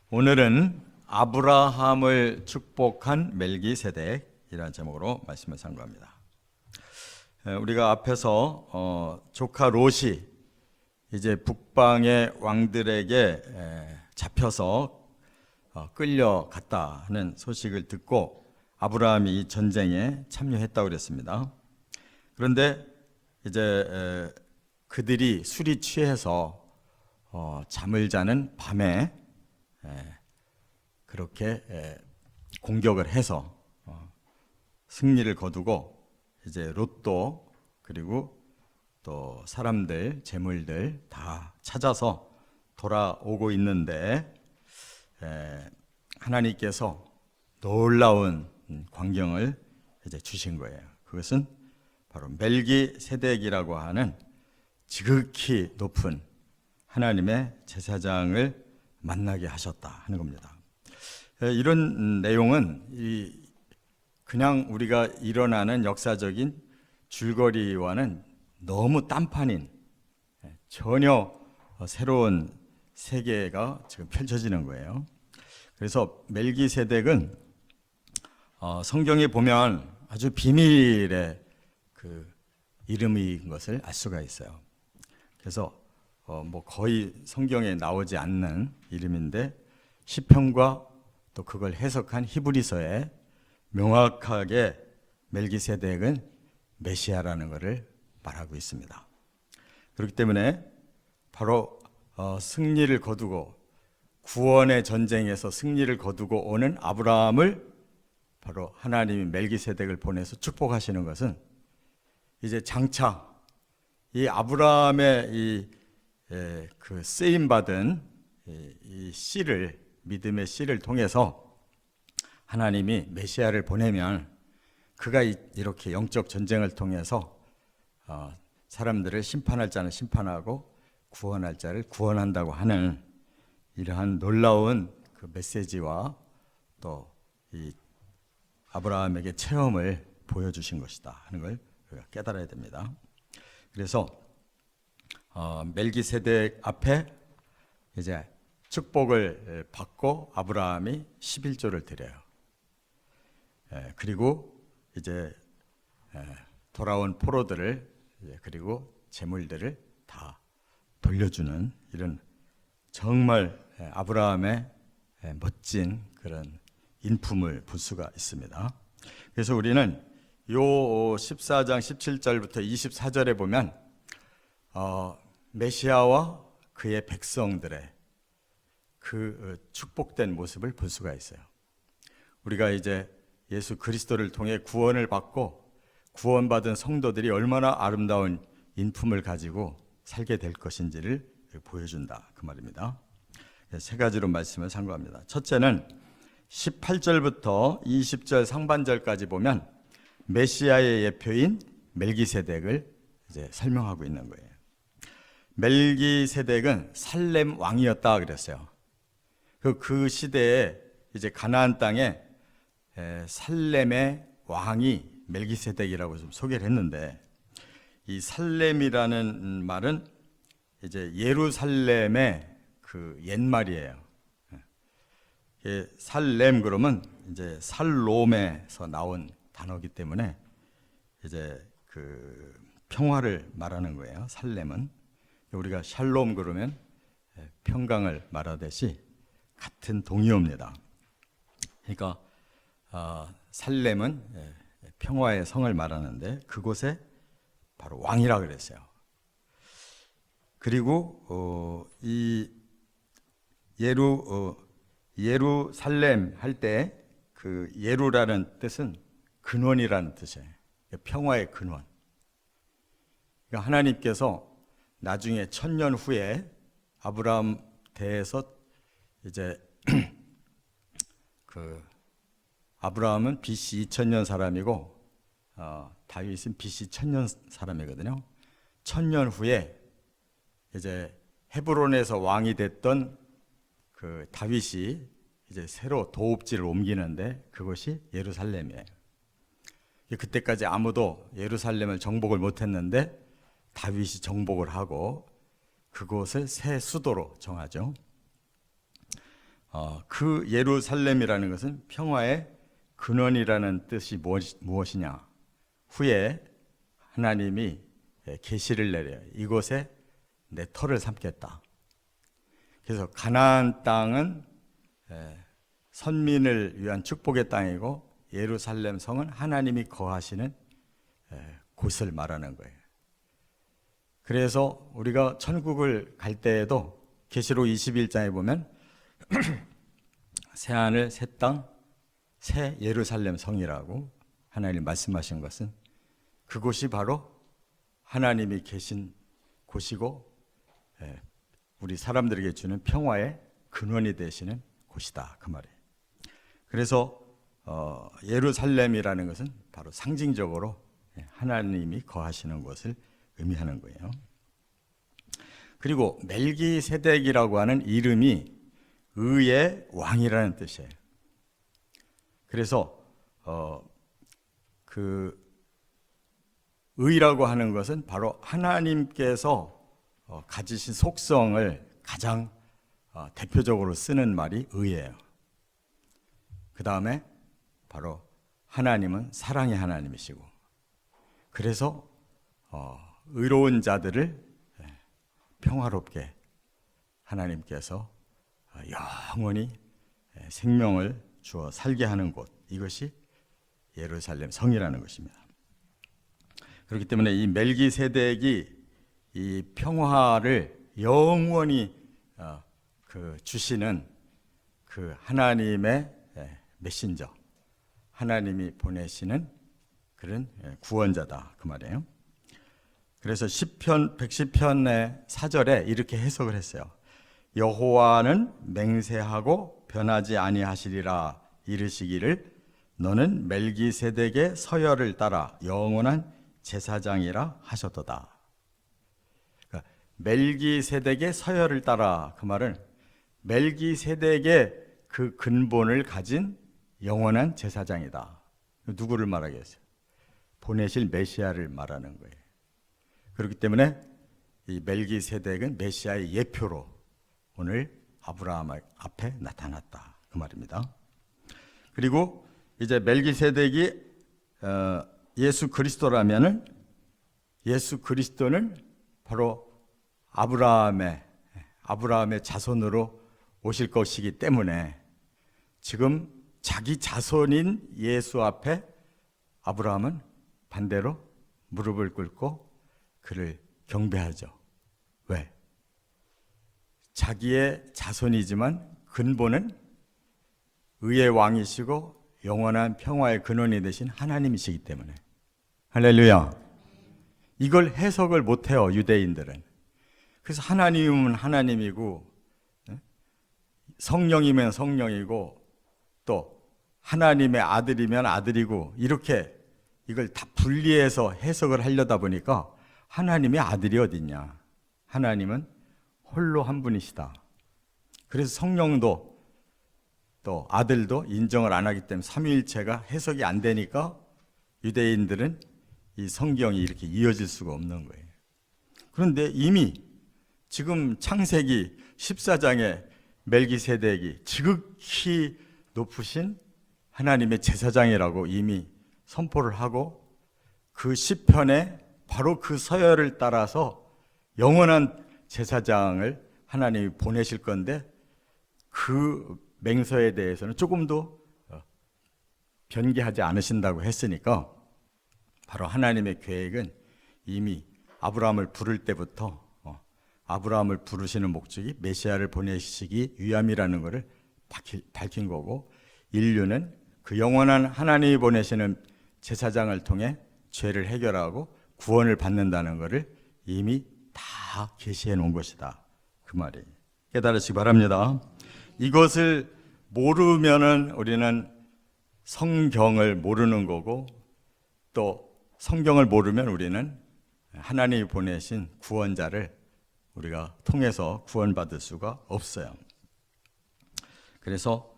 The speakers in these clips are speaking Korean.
오늘은 아브라함을 축복한 멜기세덱이라는 제목으로 말씀을 상고합니다. 우리가 앞에서 조카 롯이 이제 북방의 왕들에게 잡혀서 끌려갔다 하는 소식을 듣고 아브라함이 이 전쟁에 참여했다고 그랬습니다. 그런데 이제 그들이 술이 취해서 잠을 자는 밤에 그렇게 공격을 해서 승리를 거두고 이제 롯도 그리고 또 사람들, 재물들 다 찾아서 돌아오고 있는데 하나님께서 놀라운 광경을 이제 주신 거예요. 그것은 바로 멜기세덱이라고 하는 지극히 높은 하나님의 제사장을 만나게 하셨다 하는 겁니다. 이런 내용은 그냥 우리가 일어나는 역사적인 줄거리와는 너무 딴판인 전혀 새로운 세계가 지금 펼쳐지는 거예요. 그래서 멜기세덱은 성경에 보면 아주 비밀의 그 이름인 것을 알 수가 있어요. 그래서 거의 성경에 나오지 않는 이름인데 시편과 또 그걸 해석한 히브리서에 명확하게 멜기세덱은 메시아라는 것을 말하고 있습니다. 그렇기 때문에 바로 승리를 거두고 구원의 전쟁에서 승리를 거두고 오는 아브라함을 바로 하나님이 멜기세덱을 보내서 축복하시는 것은 이제 장차 이 아브라함의 그 쓰임 받은 이 씨를 믿음의 씨를 통해서 하나님이 메시아를 보내면 그가 이렇게 영적 전쟁을 통해서 사람들을 심판할 자는 심판하고 구원할 자를 구원한다고 하는 이러한 놀라운 그 메시지와 또 이 아브라함에게 체험을 보여주신 것이다 하는 걸 우리가 깨달아야 됩니다. 그래서 멜기세덱 앞에 이제 축복을 받고 아브라함이 11조를 드려요. 그리고 이제 돌아온 포로들을 그리고 재물들을 다 돌려주는 이런 정말 아브라함의 멋진 그런 인품을 볼 수가 있습니다. 그래서 우리는 요 14장 17절부터 24절에 보면 메시아와 그의 백성들의 그 축복된 모습을 볼 수가 있어요. 우리가 이제 예수 그리스도를 통해 구원을 받고 구원받은 성도들이 얼마나 아름다운 인품을 가지고 살게 될 것인지를 보여준다 그 말입니다. 세 가지로 말씀을 상고합니다. 첫째는 18절부터 20절 상반절까지 보면 메시아의 예표인 멜기세덱을 이제 설명하고 있는 거예요. 멜기세덱은 살렘 왕이었다 그랬어요. 그 시대에 이제 가나안 땅에 살렘의 왕이 멜기세덱이라고 좀 소개를 했는데 이 살렘이라는 말은 이제 예루살렘의 그 옛말이에요. 살렘 그러면 이제 살롬에서 나온 단어이기 때문에 이제 그 평화를 말하는 거예요. 살렘은 우리가 샬롬 그러면 평강을 말하듯이 같은 동의어입니다. 그러니까 살렘은 평화의 성을 말하는데 그곳에 바로 왕이라 그랬어요. 그리고 이 예루살렘 할 때 그 예루라는 뜻은 근원이라는 뜻이에요. 평화의 근원. 그러니까 하나님께서 나중에 1000년 후에 아브라함 대에서 이제 그 아브라함은 BC 2000년 사람이고 다윗은 BC 1000년 사람이거든요. 1000년 후에 이제 헤브론에서 왕이 됐던 그 다윗이 이제 새로 도읍지를 옮기는데 그것이 예루살렘이에요. 그때까지 아무도 예루살렘을 정복을 못했는데 다윗이 정복을 하고 그곳을 새 수도로 정하죠. 그 예루살렘이라는 것은 평화의 근원이라는 뜻이 무엇이냐? 후에 하나님이 계시를 내려요. 이곳에 내 터를 삼겠다. 그래서 가나안 땅은 선민을 위한 축복의 땅이고 예루살렘 성은 하나님이 거하시는 곳을 말하는 거예요. 그래서 우리가 천국을 갈 때에도 계시록 21장에 보면 새 하늘 새 땅 새 예루살렘 성이라고 하나님 말씀하신 것은 그곳이 바로 하나님이 계신 곳이고 우리 사람들에게 주는 평화의 근원이 되시는 곳이다, 그 말이에요. 그래서 예루살렘이라는 것은 바로 상징적으로 하나님이 거하시는 곳을 의미하는 거예요. 그리고 멜기세덱이라고 하는 이름이 의의 왕이라는 뜻이에요. 그래서 그 의라고 하는 것은 바로 하나님께서 가지신 속성을 가장 대표적으로 쓰는 말이 의예요. 그 다음에 바로 하나님은 사랑의 하나님이시고, 그래서 의로운 자들을 평화롭게 하나님께서 영원히 생명을 주어 살게 하는 곳, 이것이 예루살렘 성이라는 것입니다. 그렇기 때문에 이 멜기세덱이 이 평화를 영원히 주시는 그 하나님의 메신저, 하나님이 보내시는 그런 구원자다, 그 말이에요. 그래서 시편 110편의 4절에 이렇게 해석을 했어요. 여호와는 맹세하고 변하지 아니하시리라 이르시기를 너는 멜기세덱의 서열을 따라 영원한 제사장이라 하셨도다. 그러니까 멜기세덱의 서열을 따라, 그 말은 멜기세덱의 그 근본을 가진 영원한 제사장이다. 누구를 말하겠어요? 보내실 메시아를 말하는 거예요. 그렇기 때문에 이 멜기세덱은 메시아의 예표로 오늘 아브라함 앞에 나타났다, 그 말입니다. 그리고 이제 멜기세덱이 예수 그리스도라면은 예수 그리스도는 바로 아브라함의 자손으로 오실 것이기 때문에 지금 자기 자손인 예수 앞에 아브라함은 반대로 무릎을 꿇고 그를 경배하죠. 왜? 자기의 자손이지만 근본은 의의 왕이시고 영원한 평화의 근원이 되신 하나님이시기 때문에. 할렐루야. 이걸 해석을 못해요, 유대인들은. 그래서 하나님은 하나님이고 성령이면 성령이고 또 하나님의 아들이면 아들이고, 이렇게 이걸 다 분리해서 해석을 하려다 보니까 하나님의 아들이 어딨냐, 하나님은 홀로 한 분이시다. 그래서 성령도 또 아들도 인정을 안 하기 때문에 삼위일체가 해석이 안 되니까 유대인들은 이 성경이 이렇게 이어질 수가 없는 거예요. 그런데 이미 지금 창세기 14장에 멜기세덱이 지극히 높으신 하나님의 제사장이라고 이미 선포를 하고, 그 시편에 바로 그 서열을 따라서 영원한 제사장을 하나님이 보내실 건데, 그 맹서에 대해서는 조금도 변개하지 않으신다고 했으니까 바로 하나님의 계획은 이미 아브라함을 부를 때부터 아브라함을 부르시는 목적이 메시아를 보내시기 위함이라는 것을 밝힌 거고, 인류는 그 영원한 하나님이 보내시는 제사장을 통해 죄를 해결하고 구원을 받는다는 것을 이미 다 계시해 놓은 것이다, 그 말이에요. 깨달으시기 바랍니다. 이것을 모르면은 우리는 성경을 모르는 거고, 또 성경을 모르면 우리는 하나님이 보내신 구원자를 우리가 통해서 구원받을 수가 없어요. 그래서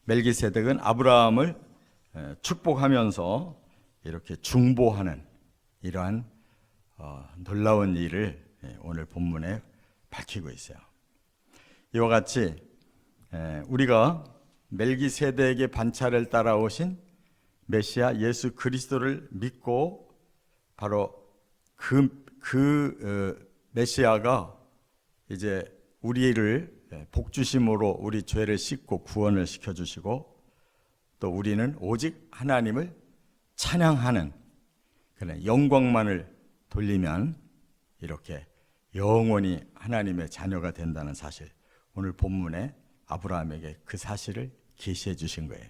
멜기세덱은 아브라함을 축복하면서 이렇게 중보하는 이러한 놀라운 일을 오늘 본문에 밝히고 있어요. 이와 같이 우리가 멜기세덱의 반차를 따라오신 메시아 예수 그리스도를 믿고 바로 그 메시아가 이제 우리를 복주심으로 우리 죄를 씻고 구원을 시켜주시고 또 우리는 오직 하나님을 찬양하는 그런 영광만을 돌리면 이렇게 영원히 하나님의 자녀가 된다는 사실, 오늘 본문에 아브라함에게 그 사실을 계시해 주신 거예요.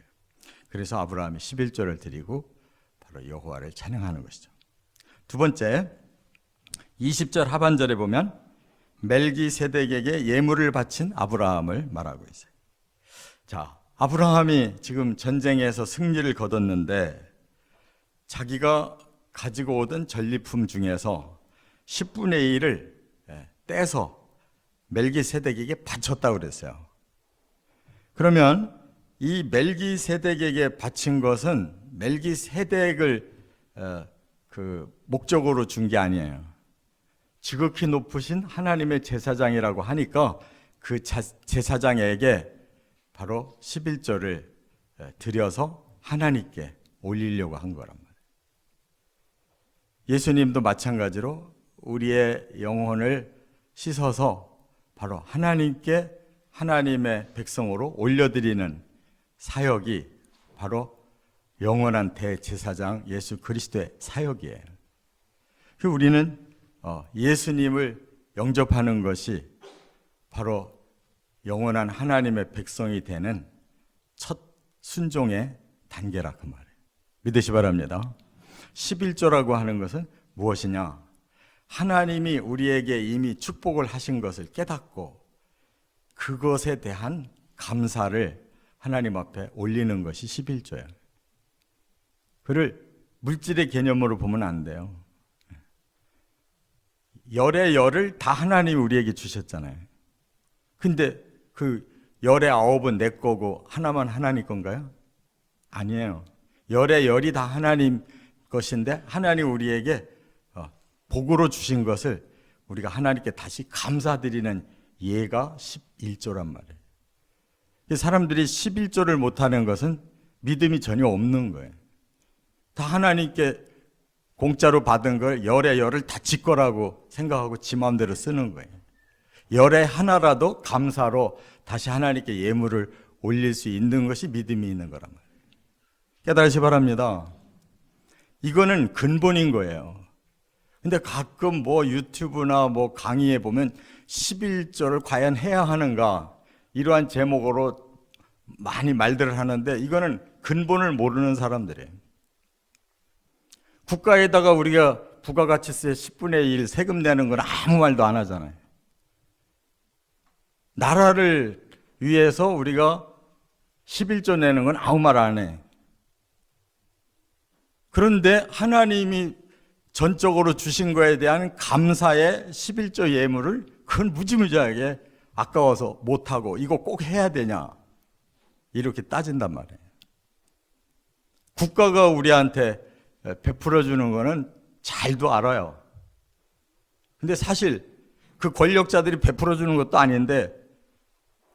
그래서 아브라함이 11조를 드리고 바로 여호와를 찬양하는 것이죠. 두 번째, 20절 하반절에 보면 멜기세덱에게 예물을 바친 아브라함을 말하고 있어요. 자, 아브라함이 지금 전쟁에서 승리를 거뒀는데 자기가 가지고 오던 전리품 중에서 10분의 1을 떼서 멜기세덱에게 바쳤다고 그랬어요. 그러면 이 멜기세덱에게 바친 것은 멜기세덱을 목적으로 준 게 아니에요. 지극히 높으신 하나님의 제사장이라고 하니까 그 제사장에게 바로 11조를 드려서 하나님께 올리려고 한 거란 말이에요. 예수님도 마찬가지로 우리의 영혼을 씻어서 바로 하나님께 하나님의 백성으로 올려드리는 사역이 바로 영원한 대제사장 예수 그리스도의 사역이에요. 우리는 예수님을 영접하는 것이 바로 영원한 하나님의 백성이 되는 첫 순종의 단계라 그 말이에요. 믿으시 바랍니다. 11조라고 하는 것은 무엇이냐? 하나님이 우리에게 이미 축복을 하신 것을 깨닫고 그것에 대한 감사를 하나님 앞에 올리는 것이 11조예요. 그를 물질의 개념으로 보면 안 돼요. 열의 열을 다 하나님이 우리에게 주셨잖아요. 근데 그 열의 9은 내 거고 하나만 하나님 건가요? 아니에요. 열의 열이 다 하나님 것인데 하나님 우리에게 복으로 주신 것을 우리가 하나님께 다시 감사드리는 예가 11조란 말이에요. 사람들이 11조를 못하는 것은 믿음이 전혀 없는 거예요. 다 하나님께 공짜로 받은 걸 열의 열을 다 지 거라고 생각하고 지 마음대로 쓰는 거예요. 열의 하나라도 감사로 다시 하나님께 예물을 올릴 수 있는 것이 믿음이 있는 거란 말이에요. 깨달으시 바랍니다. 이거는 근본인 거예요. 근데 가끔 유튜브나 강의에 보면 11조를 과연 해야 하는가 이러한 제목으로 많이 말들을 하는데 이거는 근본을 모르는 사람들이에요. 국가에다가 우리가 부가가치세 10분의 1 세금 내는 건 아무 말도 안 하잖아요. 나라를 위해서 우리가 11조 내는 건 아무 말 안 해. 그런데 하나님이 전적으로 주신 거에 대한 감사의 11조 예물을 그건 무지무지하게 아까워서 못하고 이거 꼭 해야 되냐 이렇게 따진단 말이에요. 국가가 우리한테 베풀어 주는 거는 잘도 알아요. 근데 사실 그 권력자들이 베풀어 주는 것도 아닌데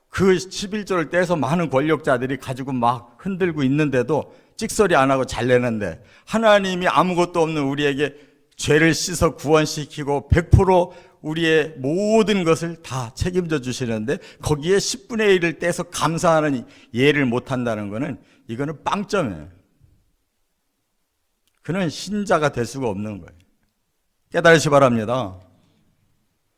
그 11조를 떼서 많은 권력자들이 가지고 막 흔들고 있는데도 찍소리 안 하고 잘 내는데 하나님이 아무것도 없는 우리에게 죄를 씻어 구원시키고 100% 우리의 모든 것을 다 책임져 주시는데 거기에 10분의 1을 떼서 감사하는 예를 못한다는 것은 이거는 빵점이에요. 그는 신자가 될 수가 없는 거예요. 깨달으시 바랍니다.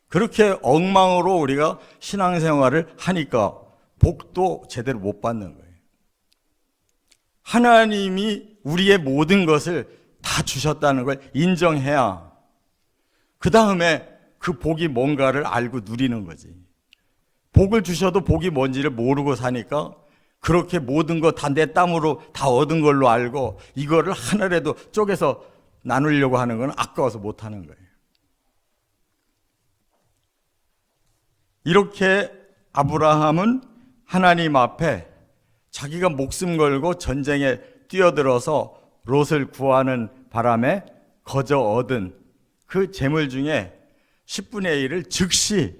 그렇게 엉망으로 우리가 신앙생활을 하니까 복도 제대로 못 받는 거예요. 하나님이 우리의 모든 것을 다 주셨다는 걸 인정해야 그 다음에 그 복이 뭔가를 알고 누리는 거지. 복을 주셔도 복이 뭔지를 모르고 사니까 그렇게 모든 거 다 내 땀으로 다 얻은 걸로 알고 이거를 하나라도 쪼개서 나누려고 하는 건 아까워서 못 하는 거예요. 이렇게 아브라함은 하나님 앞에 자기가 목숨 걸고 전쟁에 뛰어들어서 롯을 구하는 바람에 거저 얻은 그 재물 중에 10분의 1을 즉시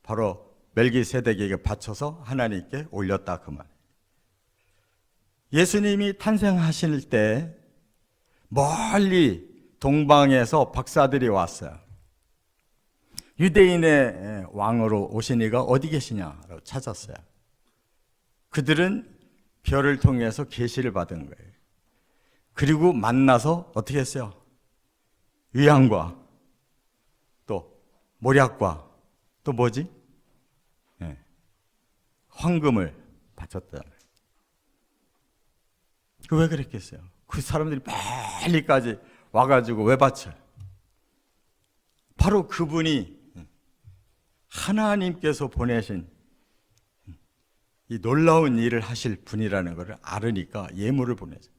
바로 멜기세덱에게 바쳐서 하나님께 올렸다 그 말. 예수님이 탄생하실 때 멀리 동방에서 박사들이 왔어요. 유대인의 왕으로 오신 이가 어디 계시냐라고 찾았어요. 그들은 별을 통해서 계시를 받은 거예요. 그리고 만나서 어떻게 했어요? 위안과 또 몰약과 또 뭐지? 황금을 바쳤다. 왜 그랬겠어요? 그 사람들이 멀리까지 와가지고 왜 바쳐요? 바로 그분이 하나님께서 보내신 이 놀라운 일을 하실 분이라는 것을 알으니까 예물을 보내죠.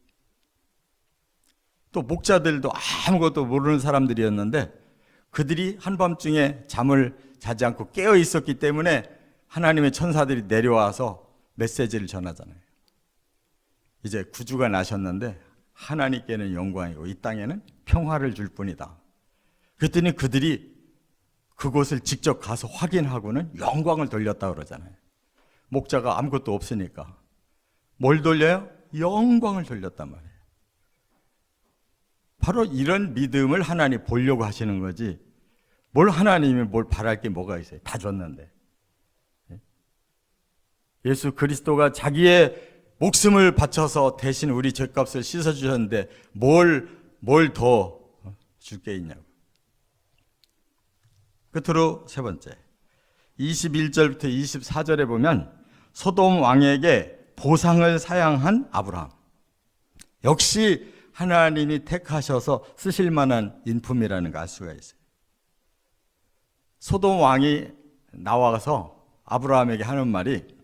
또 목자들도 아무것도 모르는 사람들이었는데 그들이 한밤중에 잠을 자지 않고 깨어 있었기 때문에 하나님의 천사들이 내려와서 메시지를 전하잖아요. 이제 구주가 나셨는데 하나님께는 영광이고 이 땅에는 평화를 줄 뿐이다. 그랬더니 그들이 그곳을 직접 가서 확인하고는 영광을 돌렸다 그러잖아요. 목자가 아무것도 없으니까 뭘 돌려요? 영광을 돌렸단 말이에요. 바로 이런 믿음을 하나님 보려고 하시는 거지, 뭘 하나님이 뭘 바랄 게 뭐가 있어요? 다 줬는데. 예수 그리스도가 자기의 목숨을 바쳐서 대신 우리 죄값을 씻어주셨는데 뭘 더 줄 게 있냐고. 끝으로 세 번째, 21절부터 24절에 보면 소돔 왕에게 보상을 사양한 아브라함. 역시 하나님이 택하셔서 쓰실 만한 인품이라는 걸 알 수가 있어요. 소돔 왕이 나와서 아브라함에게 하는 말이,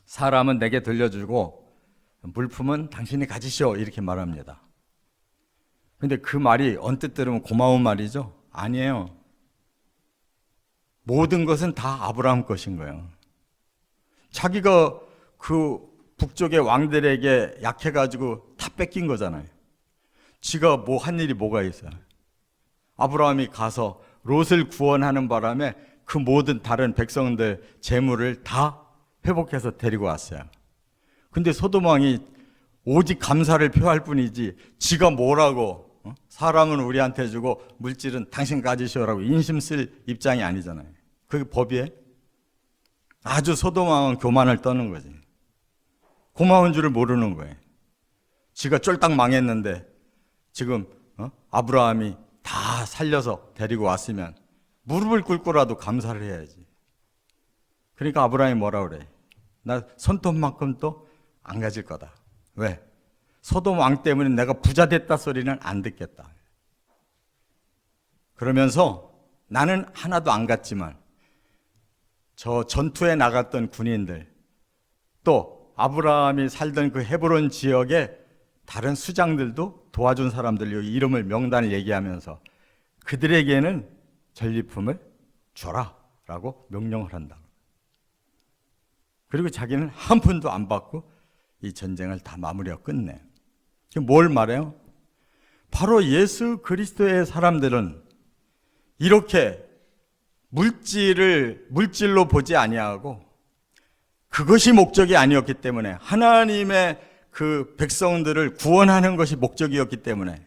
사람은 내게 들려주고 물품은 당신이 가지시오, 이렇게 말합니다. 근데 그 말이 언뜻 들으면 고마운 말이죠? 아니에요. 모든 것은 다 아브라함 것인 거예요. 자기가 그 북쪽의 왕들에게 약해가지고 다 뺏긴 거잖아요. 지가 뭐 한 일이 뭐가 있어요. 아브라함이 가서 롯을 구원하는 바람에 그 모든 다른 백성들 재물을 다 회복해서 데리고 왔어요. 근데 소돔 왕이 오직 감사를 표할 뿐이지 지가 뭐라고, 사람은 우리한테 주고 물질은 당신 가지시오라고 인심 쓸 입장이 아니잖아요. 그게 법이에요? 아주 소돔 왕은 교만을 떠는 거지. 고마운 줄을 모르는 거예요. 지가 쫄딱 망했는데 지금 아브라함이 다 살려서 데리고 왔으면 무릎을 꿇고라도 감사를 해야지. 그러니까 아브라함이 뭐라 그래? 나 손톱만큼도 안 가질 거다. 왜? 소돔 왕 때문에 내가 부자 됐다 소리는 안 듣겠다. 그러면서 나는 하나도 안 갔지만 저 전투에 나갔던 군인들, 또 아브라함이 살던 그 헤브론 지역에 다른 수장들도 도와준 사람들 이름을 명단을 얘기하면서 그들에게는 전리품을 줘라 라고 명령을 한다. 그리고 자기는 한 푼도 안 받고 이 전쟁을 다 마무리하고 끝내. 뭘 말해요? 바로 예수 그리스도의 사람들은 이렇게 물질로 보지 아니하고 그것이 목적이 아니었기 때문에, 하나님의 그 백성들을 구원하는 것이 목적이었기 때문에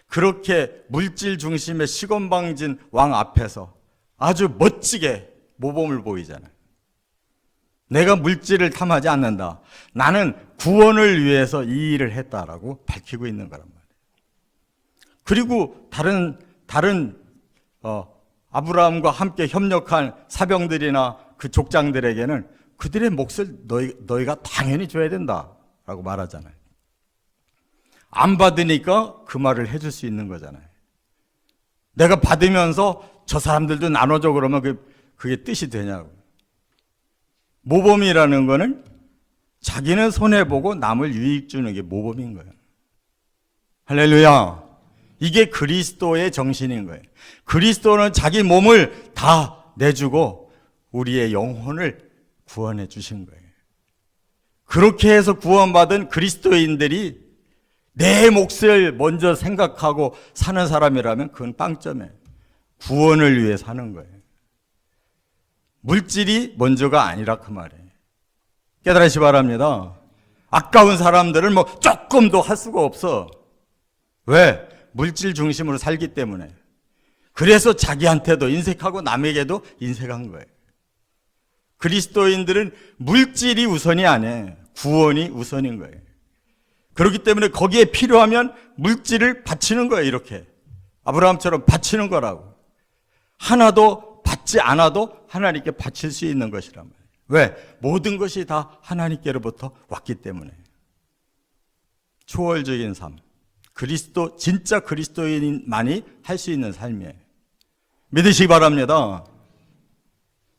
그렇게 물질 중심의 시건방진 왕 앞에서 아주 멋지게 모범을 보이잖아요. 내가 물질을 탐하지 않는다. 나는 구원을 위해서 이 일을 했다라고 밝히고 있는 거란 말이에요. 그리고 다른 아브라함과 함께 협력한 사병들이나 그 족장들에게는 그들의 몫을 너희가 당연히 줘야 된다라고 말하잖아요. 안 받으니까 그 말을 해줄 수 있는 거잖아요. 내가 받으면서 저 사람들도 나눠줘 그러면 그게 뜻이 되냐고. 모범이라는 거는 자기는 손해보고 남을 유익 주는 게 모범인 거예요. 할렐루야. 이게 그리스도의 정신인 거예요. 그리스도는 자기 몸을 다 내주고 우리의 영혼을 구원해 주신 거예요. 그렇게 해서 구원받은 그리스도인들이 내 몫을 먼저 생각하고 사는 사람이라면 그건 빵점이에요. 구원을 위해 사는 거예요. 물질이 먼저가 아니라 그 말이에요. 깨달으시 바랍니다. 아까운 사람들은 뭐 조금도 할 수가 없어. 왜? 물질 중심으로 살기 때문에. 그래서 자기한테도 인색하고 남에게도 인색한 거예요. 그리스도인들은 물질이 우선이 아니에요. 구원이 우선인 거예요. 그렇기 때문에 거기에 필요하면 물질을 바치는 거예요. 이렇게 아브라함처럼 바치는 거라고. 하나도 받지 않아도 하나님께 바칠 수 있는 것이란 말이에요. 왜? 모든 것이 다 하나님께로부터 왔기 때문에. 초월적인 삶, 진짜 그리스도인만이 할 수 있는 삶이에요. 믿으시기 바랍니다.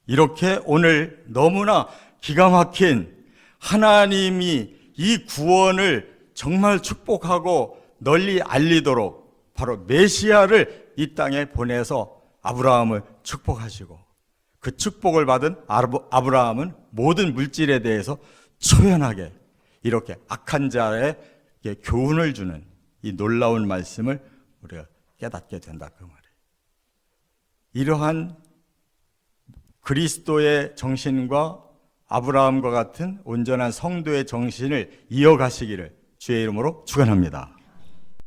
이렇게 오늘 너무나 기가 막힌 하나님이 이 구원을 정말 축복하고 널리 알리도록 바로 메시아를 이 땅에 보내서 아브라함을 축복하시고, 그 축복을 받은 아브라함은 모든 물질에 대해서 초연하게 이렇게 악한 자에 교훈을 주는 이 놀라운 말씀을 우리가 깨닫게 된다 그 말이에요. 이러한 그리스도의 정신과 아브라함과 같은 온전한 성도의 정신을 이어가시기를 주의 이름으로 축원합니다.